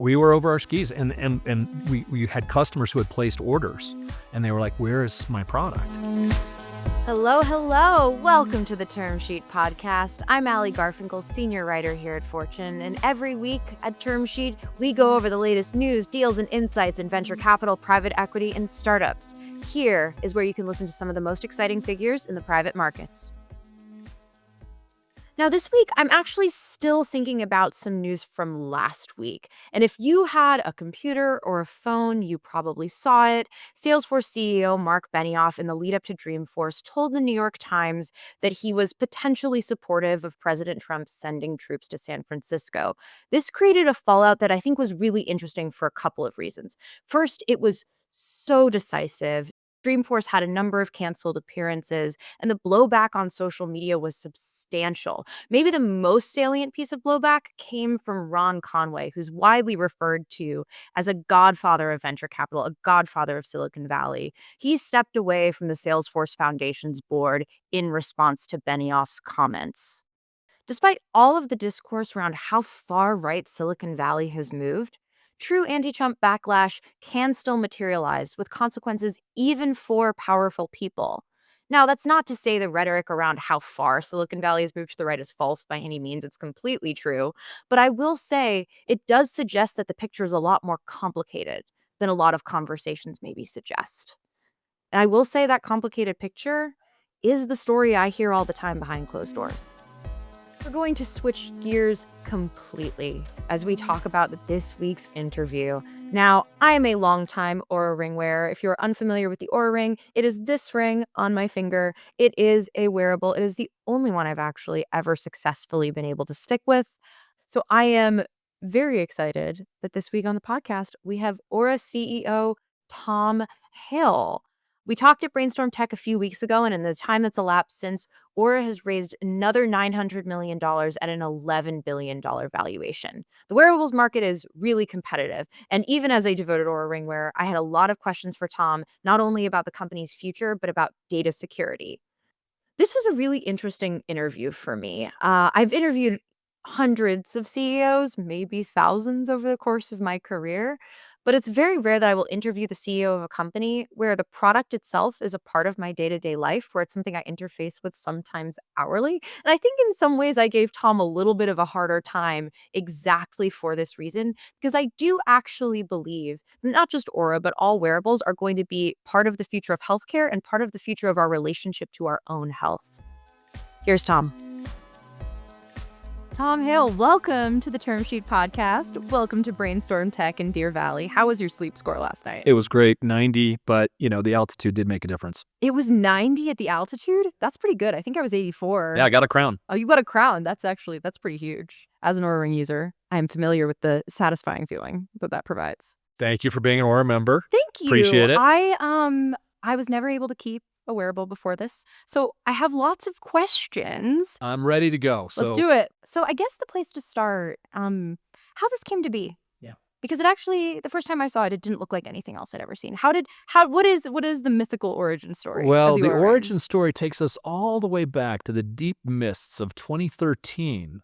We were over our skis, and we had customers who had placed orders, and they were like, "Where is my product?" Hello, hello. Welcome to the Term Sheet Podcast. I'm Allie Garfinkel, senior writer here at Fortune, and every week at Term Sheet, we go over the latest news, deals, and insights in venture capital, private equity, and startups. Here is where you can listen to some of the most exciting figures in the private markets. Now, this week, I'm actually still thinking about some news from last week. And if you had a computer or a phone, you probably saw it. Salesforce CEO Mark Benioff, in the lead up to Dreamforce, told the New York Times that he was potentially supportive of President Trump sending troops to San Francisco. This created a fallout that I think was really interesting for a couple of reasons. First, it was so decisive. Dreamforce had a number of canceled appearances, and the blowback on social media was substantial. Maybe the most salient piece of blowback came from Ron Conway, who's widely referred to as a godfather of venture capital, a godfather of Silicon Valley. He stepped away from the Salesforce Foundation's board in response to Benioff's comments. Despite all of the discourse around how far right Silicon Valley has moved, true anti-Trump backlash can still materialize with consequences even for powerful people. Now, that's not to say the rhetoric around how far Silicon Valley has moved to the right is false by any means. It's completely true. But I will say it does suggest that the picture is a lot more complicated than a lot of conversations maybe suggest. And I will say that complicated picture is the story I hear all the time behind closed doors. We're going to switch gears completely as we talk about this week's interview. Now, I am a longtime Oura Ring wearer. If you're unfamiliar with the Oura Ring, it is this ring on my finger. It is a wearable. It is the only one I've actually ever successfully been able to stick with. So I am very excited that this week on the podcast, we have Oura CEO Tom Hale. We talked at Brainstorm Tech a few weeks ago, and in the time that's elapsed since, Oura has raised another $900 million at an $11 billion valuation. The wearables market is really competitive, and even as a devoted Oura Ring wearer, I had a lot of questions for Tom, not only about the company's future, but about data security. This was a really interesting interview for me. I've interviewed hundreds of CEOs, maybe thousands over the course of my career, but it's very rare that I will interview the CEO of a company where the product itself is a part of my day-to-day life, where it's something I interface with sometimes hourly. And I think in some ways I gave Tom a little bit of a harder time exactly for this reason, because I do actually believe that not just Oura, but all wearables are going to be part of the future of healthcare and part of the future of our relationship to our own health. Here's Tom. Tom Hale, welcome to the Term Sheet Podcast. Welcome to Brainstorm Tech in Deer Valley. How was your sleep score last night? It was great, 90, but the altitude did make a difference. It was 90 at the altitude? That's pretty good. I think I was 84. Yeah, I got a crown. Oh, you got a crown. That's pretty huge. As an Oura Ring user, I am familiar with the satisfying feeling that provides. Thank you for being an Oura member. Thank you. Appreciate it. I was never able to keep a wearable before this, so I have lots of questions. I'm ready to go. Let's do it. So I guess the place to start, how this came to be. Yeah. Because it actually, the first time I saw it, it didn't look like anything else I'd ever seen. What is the mythical origin story? Well, of the Oura Ring? origin story takes us all the way back to the deep mists of 2013,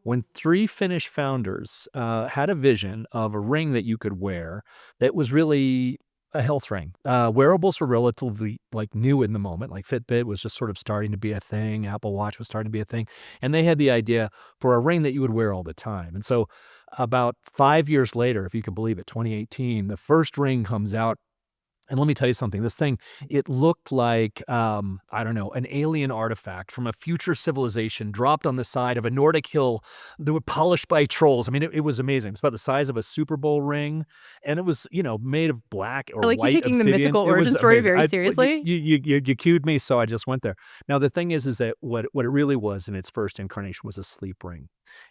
when three Finnish founders had a vision of a ring that you could wear that was really a health ring. Wearables were relatively new in the moment. Like Fitbit was just sort of starting to be a thing. Apple Watch was starting to be a thing. And they had the idea for a ring that you would wear all the time. And so about 5 years later, if you can believe it, 2018, the first ring comes out. And let me tell you something, this thing, it looked like, an alien artifact from a future civilization dropped on the side of a Nordic hill that were polished by trolls. I mean, it was amazing. It was about the size of a Super Bowl ring, and it was, made of black or white obsidian. You're taking the mythical origin story very seriously? You cued me, so I just went there. Now, the thing is that what it really was in its first incarnation was a sleep ring.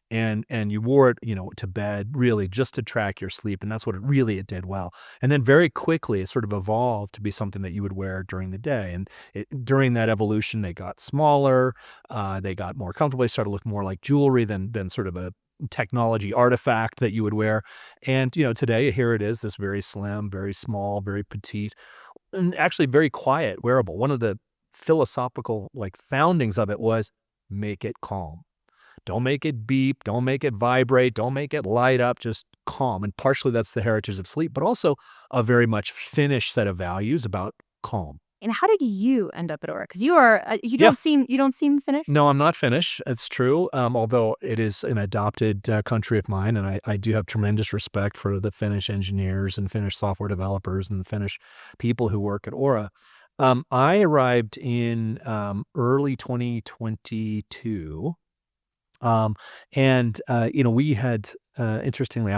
And you wore it, to bed, really just to track your sleep. And that's what it did well. And then very quickly, it sort of evolved to be something that you would wear during the day. And during that evolution, they got smaller, they got more comfortable. They started to look more like jewelry than sort of a technology artifact that you would wear. And, today, here it is, this very slim, very small, very petite, and actually very quiet wearable. One of the philosophical foundings of it was make it calm. Don't make it beep. Don't make it vibrate. Don't make it light up. Just calm. And partially that's the heritage of sleep, but also a very much Finnish set of values about calm. And how did you end up at Oura? Because you are Yeah. you don't seem Finnish. No, I'm not Finnish. It's true. Although it is an adopted country of mine, and I do have tremendous respect for the Finnish engineers and Finnish software developers and the Finnish people who work at Oura. I arrived in early 2022. We had, interestingly,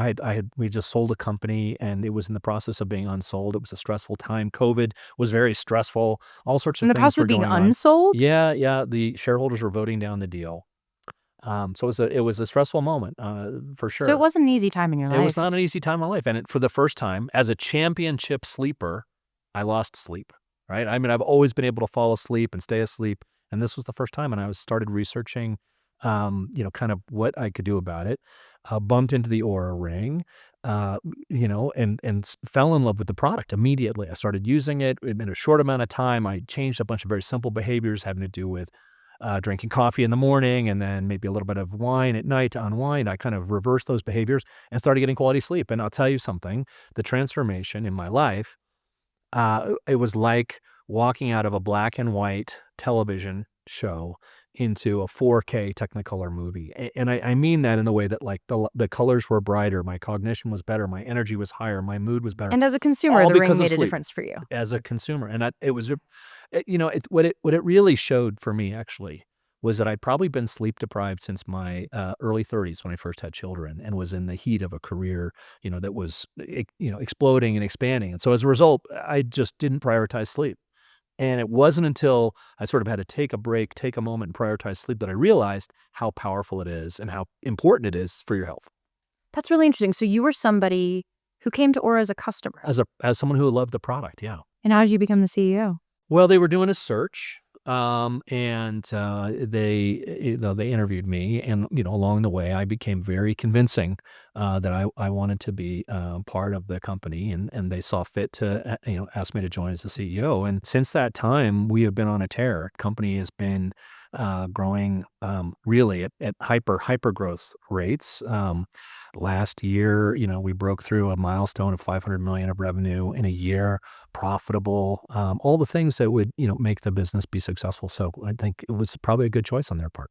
we just sold a company and it was in the process of being unsold. It was a stressful time. COVID was very stressful. All sorts In of the things process were of being going on. unsold? Yeah, yeah. The shareholders were voting down the deal. So it was a stressful moment, for So it sure. wasn't an easy time in your It was life. not an easy time in my life. And for the first time, as a championship sleeper, I lost sleep, right? I mean, I've always been able to fall asleep and stay asleep. And this was the first time. And I started researching, kind of what I could do about it. Bumped into the Oura Ring, and fell in love with the product immediately. I started using it in a short amount of time. I changed a bunch of very simple behaviors having to do with drinking coffee in the morning and then maybe a little bit of wine at night to unwind. I kind of reversed those behaviors and started getting quality sleep. And I'll tell you something, the transformation in my life, it was like walking out of a black and white television show into a 4K Technicolor movie. And I mean that in the way that like the colors were brighter, my cognition was better, my energy was higher, my mood was better, And as a consumer, all the ring because of made a sleep difference for you. as a consumer. And it was, what it really showed for me actually was that I'd probably been sleep deprived since my early 30s when I first had children and was in the heat of a career, that was, exploding and expanding. And so as a result, I just didn't prioritize sleep. And it wasn't until I sort of had to take a break, take a moment and prioritize sleep that I realized how powerful it is and how important it is for your health. That's really interesting. So you were somebody who came to Oura as a customer. As someone who loved the product, yeah. And how did you become the CEO? Well, they were doing a search, and they interviewed me, and along the way, I became very convincing that I wanted to be part of the company, and they saw fit to ask me to join as the CEO. And since that time, we have been on a tear. Company has been growing really at hyper growth rates. Last year, we broke through a milestone of 500 million of revenue in a year, profitable, all the things that would, make the business be successful. So I think it was probably a good choice on their part.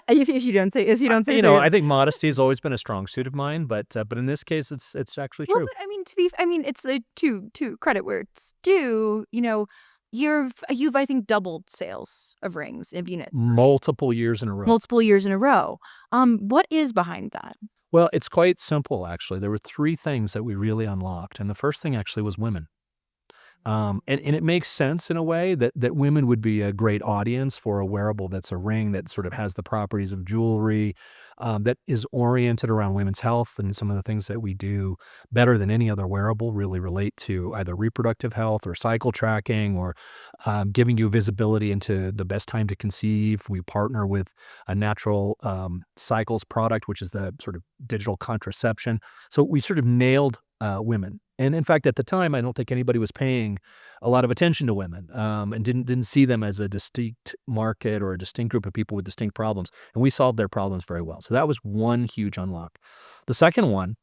If you don't say so. I think modesty has always been a strong suit of mine, but in this case, it's actually Well, true. but I mean, it's to credit where it's due. You've I think doubled sales of rings of units Multiple years in a row. multiple years in a row. What is behind that? Well, it's quite simple, actually. There were three things that we really unlocked, and the first thing actually was women. And it makes sense in a way that women would be a great audience for a wearable that's a ring that sort of has the properties of jewelry, that is oriented around women's health, and some of the things that we do better than any other wearable really relate to either reproductive health or cycle tracking or giving you visibility into the best time to conceive. We partner with a natural cycles product, which is the sort of digital contraception. So we sort of nailed women. And in fact, at the time, I don't think anybody was paying a lot of attention to women, and didn't see them as a distinct market or a distinct group of people with distinct problems. And we solved their problems very well. So that was one huge unlock. The second one,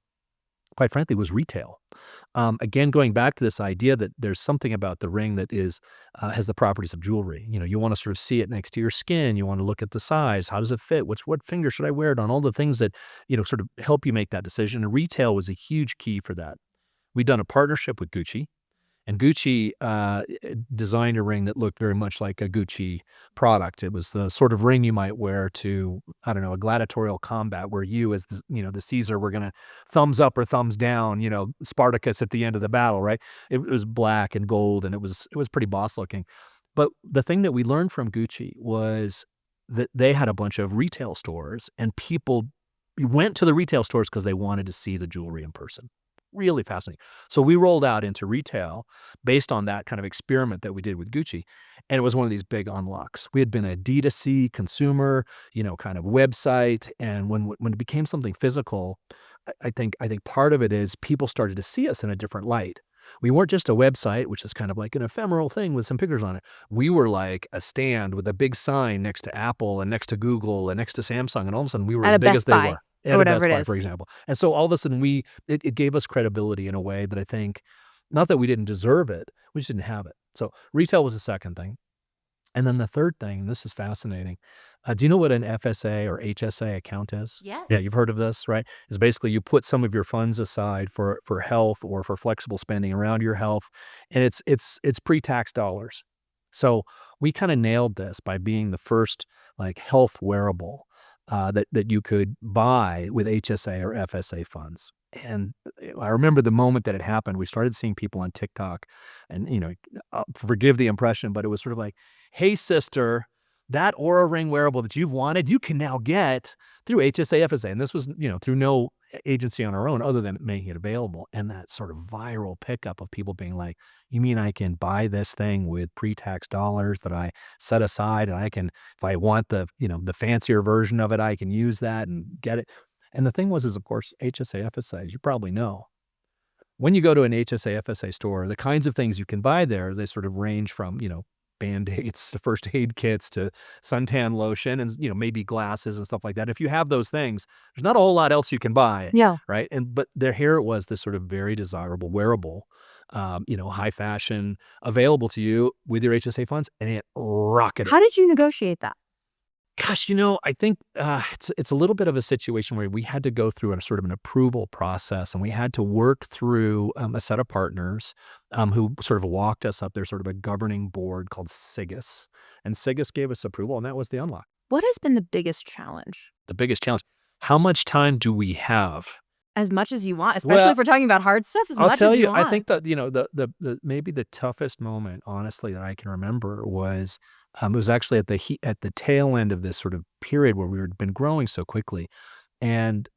quite frankly, was retail. Again, going back to this idea that there's something about the ring that has the properties of jewelry. You want to sort of see it next to your skin. You want to look at the size. How does it fit? What finger should I wear it on? All the things that sort of help you make that decision. And retail was a huge key for that. We'd done a partnership with Gucci, and Gucci designed a ring that looked very much like a Gucci product. It was the sort of ring you might wear to, I don't know, a gladiatorial combat where you, as the Caesar, were going to thumbs up or thumbs down, Spartacus at the end of the battle, right? It was black and gold, and it was pretty boss looking. But the thing that we learned from Gucci was that they had a bunch of retail stores, and people went to the retail stores because they wanted to see the jewelry in person. Really fascinating. So we rolled out into retail based on that kind of experiment that we did with Gucci. And it was one of these big unlocks. We had been a D2C consumer, kind of website. And when it became something physical, I think part of it is people started to see us in a different light. We weren't just a website, which is kind of like an ephemeral thing with some pictures on it. We were like a stand with a big sign next to Apple and next to Google and next to Samsung, and all of a sudden we were At as a big as Best they Buy were or at a whatever Best it Buy, for is. example. And so all of a sudden it gave us credibility in a way that I think, not that we didn't deserve it, we just didn't have it. So retail was the second thing. And then the third thing, and this is fascinating. Do you know what an FSA or HSA account is? Yes. Yeah, you've heard of this, right? It's basically you put some of your funds aside for health or for flexible spending around your health, and it's pre-tax dollars. So we kind of nailed this by being the first like health wearable that you could buy with HSA or FSA funds. And I remember the moment that it happened. We started seeing people on TikTok, and forgive the impression, but it was sort of like, "Hey, sister, that Oura Ring wearable that you've wanted, you can now get through HSA FSA." And this was, through no agency on our own other than making it available. And that sort of viral pickup of people being like, "You mean I can buy this thing with pre-tax dollars that I set aside, and I can, if I want the fancier version of it, I can use that and get it." And the thing was, is of course, HSA FSA, as you probably know, when you go to an HSA FSA store, the kinds of things you can buy there, they sort of range from, Band-Aids to first aid kits to suntan lotion and, maybe glasses and stuff like that. If you have those things, there's not a whole lot else you can buy, Yeah. right? But here it was, this sort of very desirable wearable, high fashion, available to you with your HSA funds, and it rocketed. How did you negotiate that? Gosh, I think it's a little bit of a situation where we had to go through a sort of an approval process, and we had to work through a set of partners who sort of walked us up. There's sort of a governing board called SIGIS, and SIGIS gave us approval, and that was the unlock. What has been the biggest challenge? The biggest challenge: how much time do we have? As much as you want, especially Well, if we're talking about hard stuff, as I'll much tell as you you, I want. think that, the maybe the toughest moment, honestly, that I can remember was, it was actually at the tail end of this sort of period where we had been growing so quickly. And,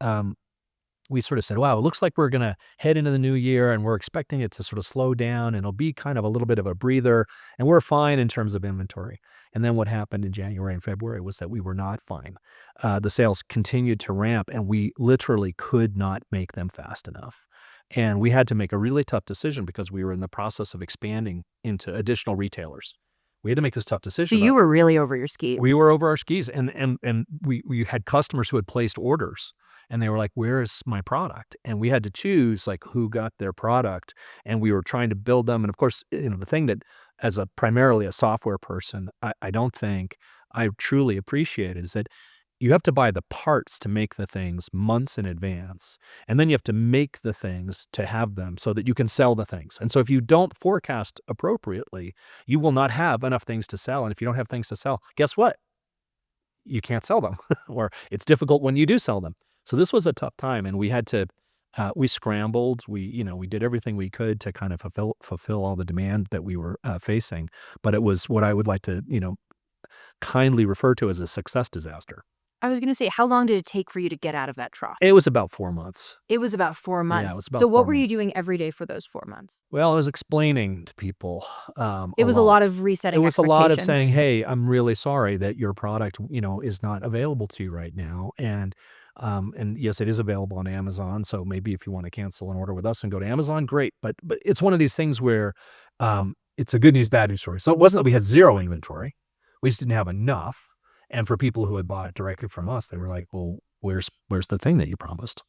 we sort of said, "Wow, it looks like we're gonna head into the new year, and we're expecting it to sort of slow down, and it'll be kind of a little bit of a breather, and we're fine in terms of inventory." And then what happened in January and February was that we were not fine. The sales continued to ramp, and we literally could not make them fast enough. And we had to make a really tough decision because we were in the process of expanding into additional retailers. We had to make this tough So decision you about. were really over your skis. We were over our skis, and we had customers who had placed orders, and they were like, "Where is my product?" And we had to choose, like, who got their product, and we were trying to build them. And of course, the thing that, as a primarily a software person, I don't think I truly appreciated is that you have to buy the parts to make the things months in advance, and then you have to make the things to have them so that you can sell the things. And so if you don't forecast appropriately, you will not have enough things to sell. And if you don't have things to sell, guess what? You can't sell them, or it's difficult when you do sell them. So this was a tough time, and we had to, we scrambled. We did everything we could to kind of fulfill all the demand that we were facing. But it was what I would like to, kindly refer to as a success disaster. I was gonna say, how long did it take for you to get out of that trough? It was about 4 months. It was about 4 Yeah, it months. was about So what 4 were you months. doing every day for those 4 months? Well, I was explaining to people, It a was a lot lot. of It resetting was a lot of expectation. saying, "Hey, I'm really sorry that your product, is not available to you right now, and yes, it is available on Amazon, so maybe if you wanna cancel an order with us and go to Amazon, great." But it's one of these things where, it's a good news, bad news story. So it wasn't that we had 0 inventory, we just didn't have enough. And for people who had bought it directly from us, they were like, "Well, where's the thing that you promised?"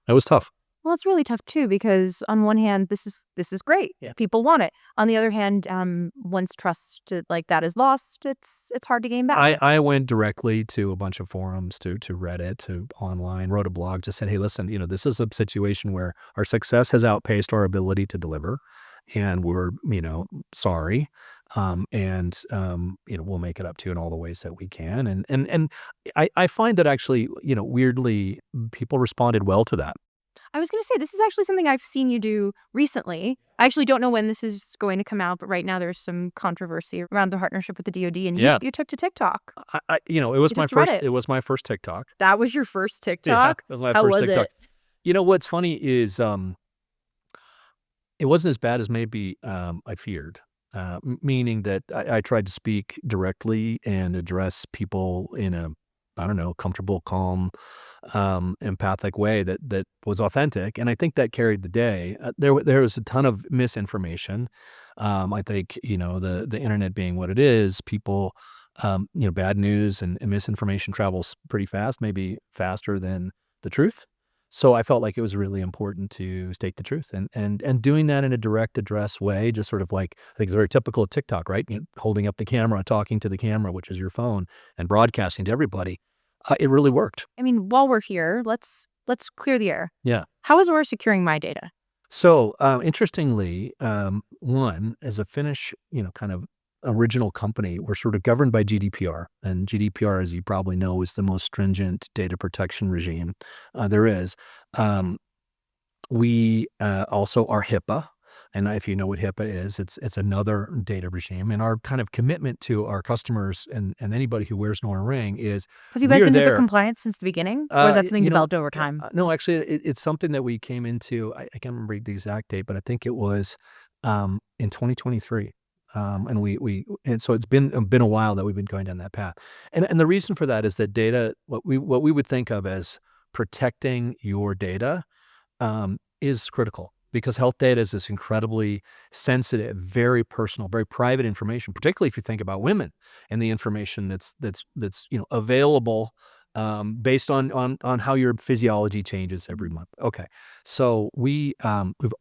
It was tough. Well, it's really tough too because on one hand, this is great. Yeah. People want it. On the other hand, once trust like that is lost, it's hard to gain back. I went directly to a bunch of forums, to Reddit, to online, wrote a blog, just said, "Hey, listen, this is a situation where our success has outpaced our ability to deliver, and we're, sorry, we'll make it up to you in all the ways that we can." And I find that actually, weirdly, people responded well to that. I was gonna say this is actually something I've seen you do recently. I actually don't know when this is going to come out, but right now there's some controversy around the partnership with the DoD, and Yeah. you took to TikTok. It was You my took to first Reddit. it was my first TikTok. That was your first Yeah, TikTok? it was my How first was TikTok. it? What's funny is, it wasn't as bad as maybe, I feared, meaning that I tried to speak directly and address people in a I don't know, comfortable, calm, empathic way that was authentic. And I think that carried the day. There was a ton of misinformation. I think, the internet being what it is, people, bad news and misinformation travels pretty fast, maybe faster than the truth. So I felt like it was really important to state the truth, and doing that in a direct address way, just sort of like, I think it's very typical of TikTok, right? Holding up the camera, talking to the camera, which is your phone, and broadcasting to everybody. It really worked. I mean, while we're here, let's clear the air. Yeah. How is Oura securing my data? So, interestingly, one, as a Finnish, kind of original company, we're sort of governed by GDPR. And GDPR, as you probably know, is the most stringent data protection regime there is. Um, we also are HIPAA. And if you know what HIPAA is, it's another data regime. And our kind of commitment to our customers and anybody who wears an Oura Ring is Have you we guys are been HIPAA there. compliant since the beginning, or is that something developed over time? No, actually, it's something that we came into. I can't remember the exact date, but I think it was in 2023. And so it's been a while that we've been going down that path. And the reason for that is that data, what we would think of as protecting your data, is critical, because health data is this incredibly sensitive, very personal, very private information, particularly if you think about women and the information that's available, based on how your physiology changes every month. Okay, so we've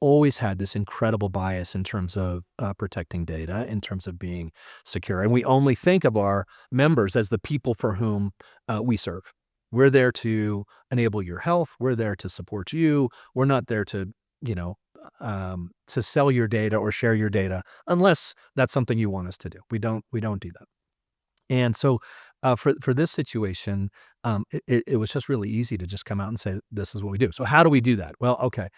always had this incredible bias in terms of protecting data, in terms of being secure, and we only think of our members as the people for whom we serve. We're there to enable your health. We're there to support you. We're not there to, to sell your data or share your data, unless that's something you want us to do. We don't do that. And so, for this situation, it was just really easy to just come out and say, this is what we do. So how do we do that? Well, okay,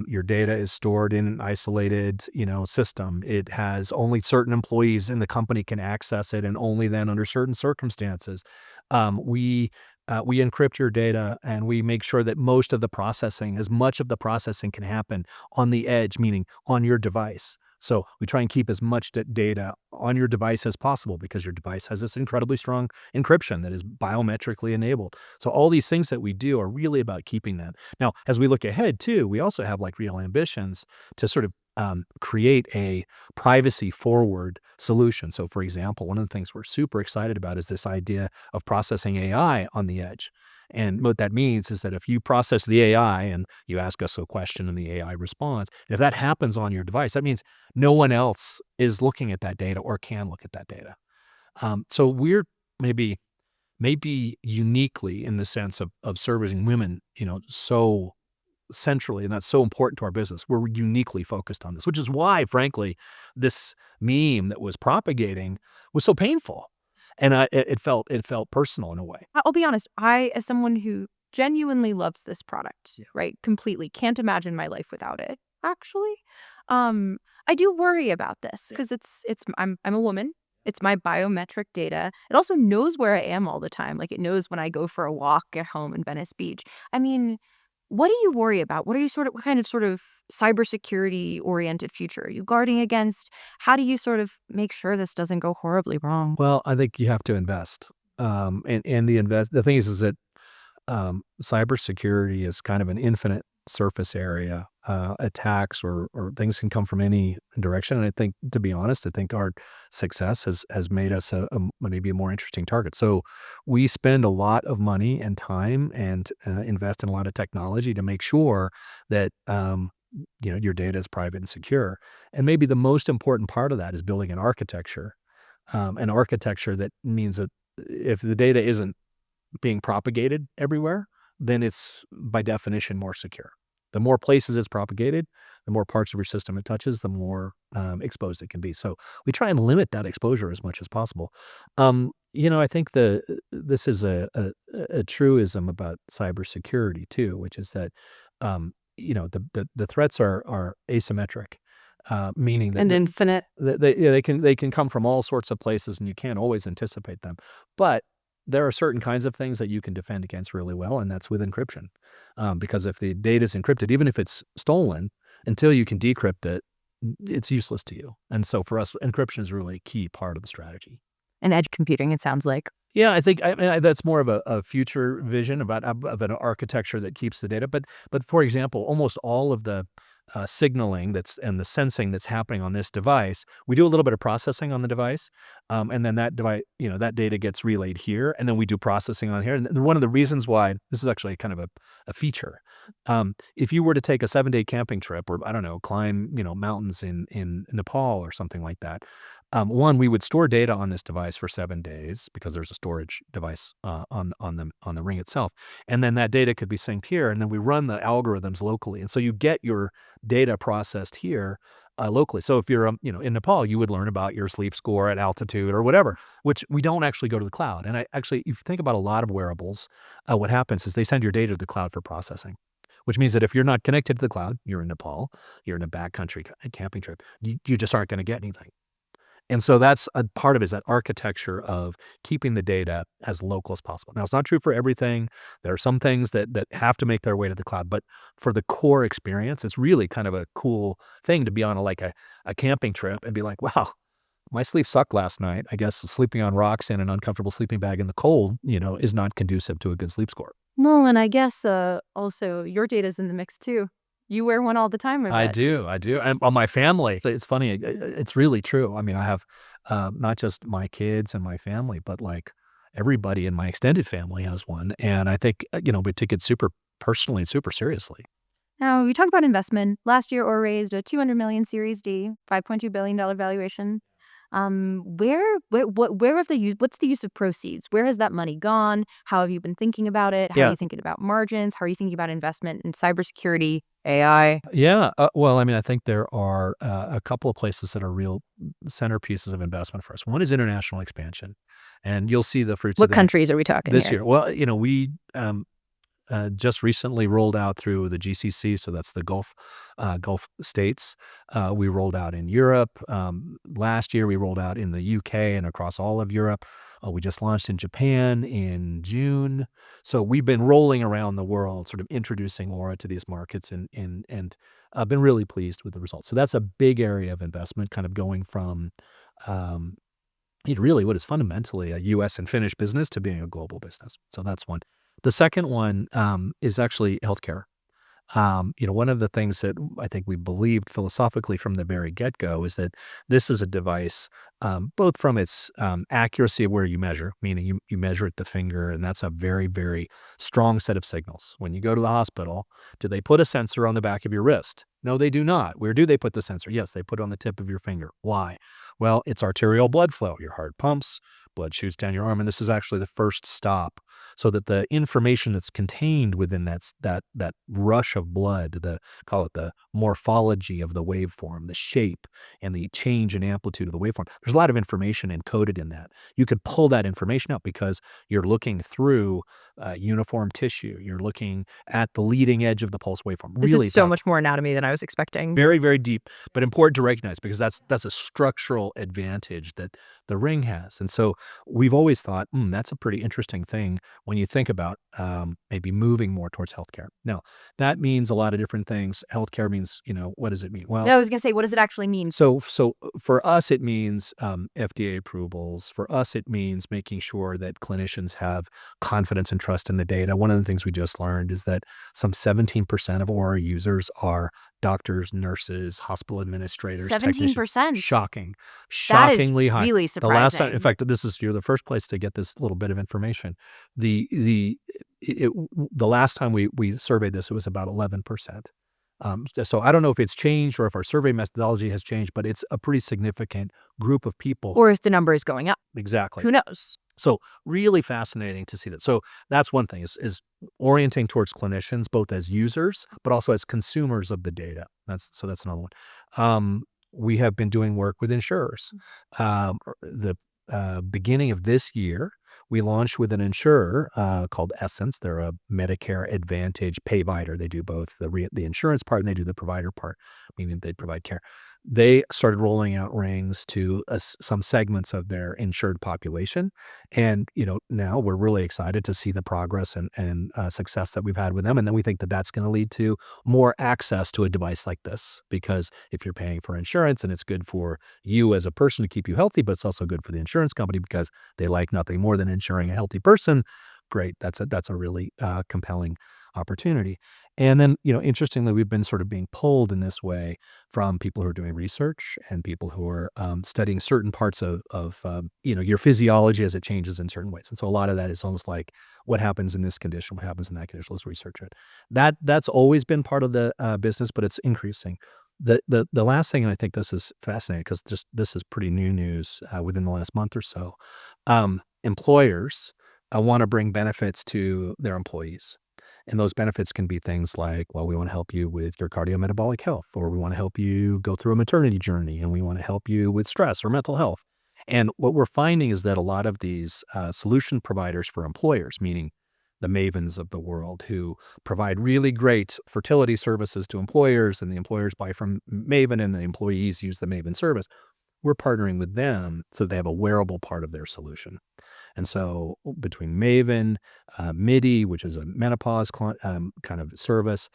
your data is stored in an isolated, system. It has only certain employees in the company can access it, and only then under certain circumstances. We encrypt your data, and we make sure that most of the processing, as much of the processing, can happen on the edge, meaning on your device. So we try and keep as much data on your device as possible, because your device has this incredibly strong encryption that is biometrically enabled. So all these things that we do are really about keeping that. Now, as we look ahead too, we also have like real ambitions to sort of create a privacy forward solution. So for example, one of the things we're super excited about is this idea of processing AI on the edge. And what that means is that if you process the AI and you ask us a question and the AI responds, if that happens on your device, that means no one else is looking at that data or can look at that data. So we're maybe uniquely in the sense of servicing women, so centrally, and that's so important to our business. We're uniquely focused on this, which is why, frankly, this meme that was propagating was so painful, and it felt personal in a way. I'll be honest, I, as someone who genuinely loves this product, Yeah. right, completely, can't imagine my life without it, actually. I do worry about this Yeah. because I'm a woman. It's my biometric data. It also knows where I am all the time. Like, it knows when I go for a walk at home in Venice Beach. I mean, what do you worry about? What kind of sort of cybersecurity oriented future are you guarding against? How do you sort of make sure this doesn't go horribly wrong? Well, I think you have to invest. And the thing is that cybersecurity is kind of an infinite surface area. Attacks or things can come from any direction. And I think, to be honest, I think our success has made us maybe a more interesting target. So we spend a lot of money and time, and invest in a lot of technology to make sure that your data is private and secure. And maybe the most important part of that is building an architecture that means that if the data isn't being propagated everywhere, then it's by definition more secure. The more places it's propagated, the more parts of your system it touches, the more exposed it can be. So we try and limit that exposure as much as possible. I think this is a truism about cybersecurity too, which is that the threats are asymmetric, meaning that And infinite. they can come from all sorts of places, and you can't always anticipate them. But there are certain kinds of things that you can defend against really well, and that's with encryption. Because if the data is encrypted, even if it's stolen, until you can decrypt it, it's useless to you. And so for us, encryption is really a key part of the strategy. And edge computing, it sounds like. Yeah, I mean, that's more of a future vision of an architecture that keeps the data. But for example, almost all of the signaling that's and the sensing that's happening on this device, we do a little bit of processing on the device, and then that device, that data gets relayed here, and then we do processing on here. And one of the reasons why this is actually kind of a feature, if you were to take a 7-day camping trip, or I don't know, climb mountains in Nepal or something like that. One, we would store data on this device for 7 days because there's a storage device on the ring itself, and then that data could be synced here, and then we run the algorithms locally, and so you get your data processed here locally. So if you're in Nepal, you would learn about your sleep score at altitude or whatever, which we don't actually go to the cloud. And if you think about a lot of wearables, what happens is they send your data to the cloud for processing. Which means that if you're not connected to the cloud, you're in Nepal, you're in a backcountry camping trip, you just aren't going to get anything. And so that's a part of it, is that architecture of keeping the data as local as possible. Now, it's not true for everything. There are some things that have to make their way to the cloud, but for the core experience, it's really kind of a cool thing to be on a camping trip and be like, wow, my sleep sucked last night. I guess sleeping on rocks in an uncomfortable sleeping bag in the cold, is not conducive to a good sleep score. No, and I guess also your data's in the mix too. You wear one all the time, I I bet. do, I do, and on my family, it's funny, it's really true. I mean, I have, not just my kids and my family, but, like, everybody in my extended family has one, and I think, we take it super personally and super seriously. Now, we talked about investment. Last year, Oura raised a 200 million Series D, $5.2 billion valuation. Where have the use? What's the use of proceeds? Where has that money gone? How have you been thinking about it? How are Yeah, you thinking about margins? How are you thinking about investment in cybersecurity, AI? yeah, well, I mean, I think there are, a couple of places that are real centerpieces of investment for us. One is international expansion, and you'll see the fruits of What that countries are we talking this here? year. Well, we, just recently rolled out through the GCC, so that's the Gulf states. We rolled out in Europe. Last year, we rolled out in the UK and across all of Europe. We just launched in Japan in June. So we've been rolling around the world, sort of introducing Aura to these markets, and been really pleased with the results. So that's a big area of investment, kind of going from um, really what is fundamentally a U.S. and Finnish business to being a global business. So that's one. The second one is actually healthcare. One of the things that I think we believed philosophically from the very get-go is that this is a device, both from its accuracy of where you measure, meaning you measure at the finger, and that's a very, very strong set of signals. When you go to the hospital, do they put a sensor on the back of your wrist? No, they do not. Where do they put the sensor? Yes, they put it on the tip of your finger. Why? Well, it's arterial blood flow. Your heart pumps, blood shoots down your arm, and this is actually the first stop, so that the information that's contained within that rush of blood, call it the morphology of the waveform, the shape and the change in amplitude of the waveform. There's a lot of information encoded in that. You could pull that information out because you're looking through uniform tissue. You're looking at the leading edge of the pulse waveform. This is Really so powerful. much more anatomy than I was expecting. Very, very deep, but important to recognize because that's a structural advantage that the Ring has. And so we've always thought, that's a pretty interesting thing when you think about maybe moving more towards healthcare. Now, that means a lot of different things. Healthcare means, what does it mean? Well, Yeah, I was gonna say, what does it actually mean? so for us, it means FDA approvals. For us, it means making sure that clinicians have confidence and trust in the data. One of the things we just learned is that some 17% of Aura users are doctors, nurses, hospital administrators, technicians. 17%. Shocking, That is shockingly high. really The last time, in surprising. fact, you're the first place to get this little bit of information. The last time we surveyed this, it was about 11%. So I don't know if it's changed or if our survey methodology has changed, but it's a pretty significant group of people. Or if the number is going up. Exactly. Who knows? So really fascinating to see that. So that's one thing is orienting towards clinicians, both as users, but also as consumers of the data. That's another one. We have been doing work with insurers. The beginning of this year, we launched with an insurer called Essence. They're a Medicare Advantage payvider. They do both the insurance part and they do the provider part, meaning they provide care. They started rolling out rings to some segments of their insured population, and now we're really excited to see the progress and success that we've had with them. And then we think that that's going to lead to more access to a device like this, because if you're paying for insurance and it's good for you as a person to keep you healthy, but it's also good for the insurance company because they like nothing more than insuring a healthy person, great. That's a really compelling opportunity. And then, interestingly, we've been sort of being pulled in this way from people who are doing research and people who are studying certain parts of your physiology as it changes in certain ways. And so a lot of that is almost like what happens in this condition, what happens in that condition. Let's research it. That's always been part of the business, but it's increasing. The last thing, and I think this is fascinating because this is pretty new news within the last month or so. Employers want to bring benefits to their employees. And those benefits can be things like, well, we want to help you with your cardiometabolic health, or we want to help you go through a maternity journey, and we want to help you with stress or mental health. And what we're finding is that a lot of these solution providers for employers, meaning the mavens of the world who provide really great fertility services to employers, and the employers buy from Maven and the employees use the Maven service, we're partnering with them so they have a wearable part of their solution. And so between Maven, MIDI, which is a menopause kind of service,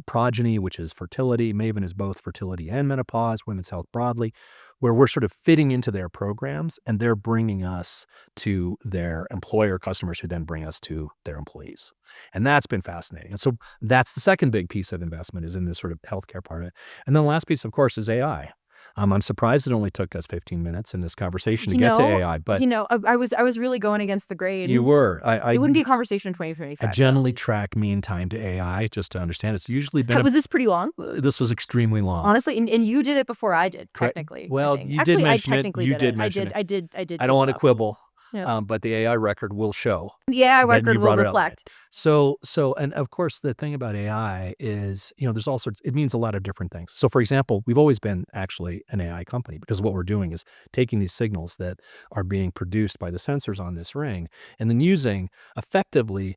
Progeny, which is fertility. Maven is both fertility and menopause, women's health broadly, where we're sort of fitting into their programs and they're bringing us to their employer customers who then bring us to their employees. And that's been fascinating. And so that's the second big piece of investment is in this sort of healthcare part of it. And then the last piece, of course, is AI. I'm surprised it only took us 15 minutes in this conversation to get to AI, but I was really going against the grain. you were. It wouldn't be a conversation in I 2025. generally track mean time to AI just to understand. It's usually been Was this pretty long? this was extremely long. Honestly, and you did it before I did, Correct. technically. I Well, think. you did Actually, mention I it. technically You did did it. mention it. I did. I take don't want it to up. quibble, Yeah. but the AI record will show The AI that record you will brought it up. reflect. So, and of course, the thing about AI is, there's all sorts, it means a lot of different things. So, for example, we've always been actually an AI company because what we're doing is taking these signals that are being produced by the sensors on this ring and then using effectively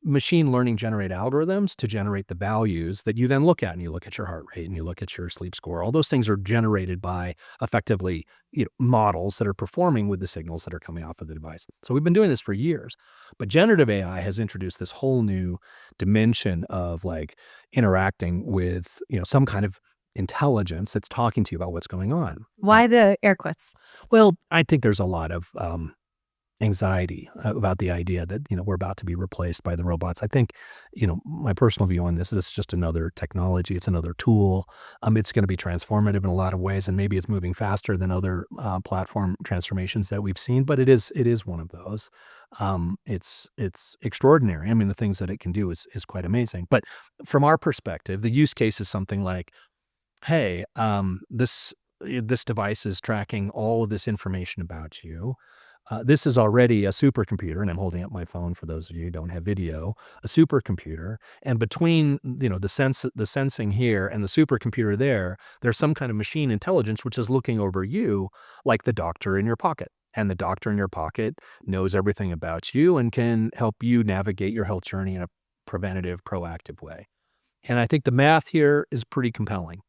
machine learning generate algorithms to generate the values that you then look at, and you look at your heart rate and you look at your sleep score. All those things are generated by effectively models that are performing with the signals that are coming off of the device. So we've been doing this for years, but generative AI has introduced this whole new dimension of like interacting with some kind of intelligence that's talking to you about what's going on. Why the air quotes? Well, I think there's a lot of anxiety about the idea that we're about to be replaced by the robots. I think my personal view on this is just another technology. It's another tool. It's going to be transformative in a lot of ways, and maybe it's moving faster than other platform transformations that we've seen. But it is one of those. It's extraordinary. I mean, the things that it can do is quite amazing. But from our perspective, the use case is something like, hey, this device is tracking all of this information about you. This is already a supercomputer, and I'm holding up my phone for those of you who don't have video, a supercomputer. And between the sensing here and the supercomputer there's some kind of machine intelligence which is looking over you like the doctor in your pocket. And the doctor in your pocket knows everything about you and can help you navigate your health journey in a preventative, proactive way. And I think the math here is pretty compelling.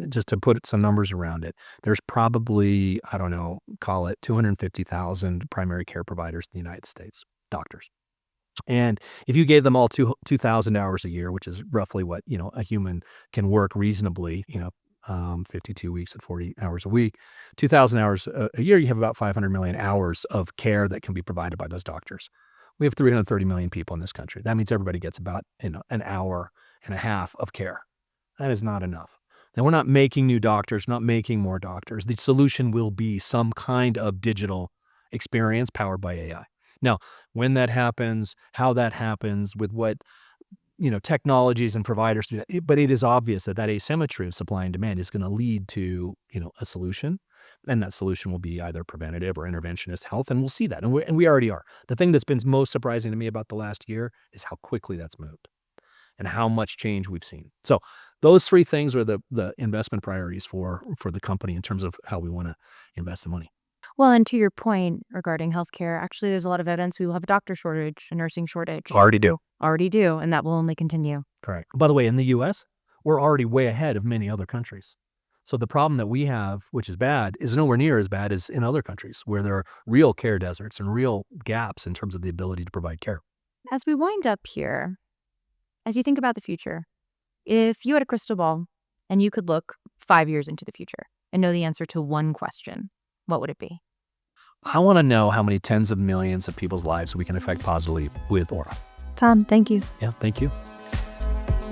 Just to put some numbers around it, there's probably, I don't know, call it 250,000 primary care providers in the United States, doctors. And if you gave them all 2,000 hours a year, which is roughly what, a human can work reasonably, 52 weeks at 40 hours a week, 2,000 hours a year, you have about 500 million hours of care that can be provided by those doctors. We have 330 million people in this country. That means everybody gets about, an hour and a half of care. That is not enough. And we're not making new doctors, not making more doctors. The solution will be some kind of digital experience powered by AI. Now, when that happens, how that happens, with what technologies and providers do that, but it is obvious that asymmetry of supply and demand is going to lead to a solution, and that solution will be either preventative or interventionist health, and we'll see that, and we already are. The thing that's been most surprising to me about the last year is how quickly that's moved and how much change we've seen. So those three things are the investment priorities for the company in terms of how we want to invest the money. Well, and to your point regarding healthcare, actually, there's a lot of evidence we will have a doctor shortage, a nursing shortage. Already do. Already do, and that will only continue. Correct. By the way, in the U.S., we're already way ahead of many other countries. So the problem that we have, which is bad, is nowhere near as bad as in other countries where there are real care deserts and real gaps in terms of the ability to provide care. As we wind up here, as you think about the future, if you had a crystal ball and you could look 5 years into the future and know the answer to one question, what would it be? I want to know how many tens of millions of people's lives we can affect positively with Oura. Tom, thank you. Yeah, thank you.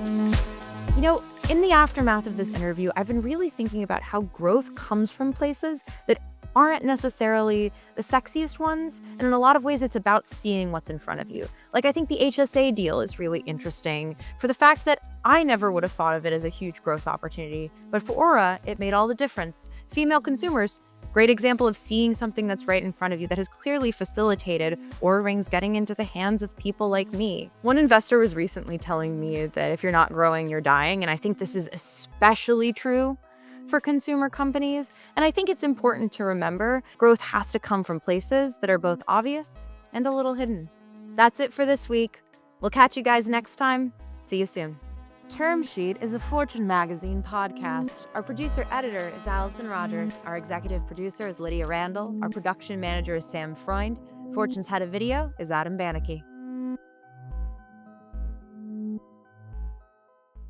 You know, in the aftermath of this interview, I've been really thinking about how growth comes from places that aren't necessarily the sexiest ones. And in a lot of ways, it's about seeing what's in front of you. Like, I think the HSA deal is really interesting for the fact that I never would have thought of it as a huge growth opportunity. But for Oura, it made all the difference. Female consumers, great example of seeing something that's right in front of you that has clearly facilitated Oura Rings getting into the hands of people like me. One investor was recently telling me that if you're not growing, you're dying. And I think this is especially true for consumer companies. And I think it's important to remember growth has to come from places that are both obvious and a little hidden. That's it for this week. We'll catch you guys next time. See you soon. Term Sheet is a Fortune magazine podcast. Our producer-editor is Allison Rogers. Our executive producer is Lydia Randall. Our production manager is Sam Freund. Fortune's head of video is Adam Bannicky.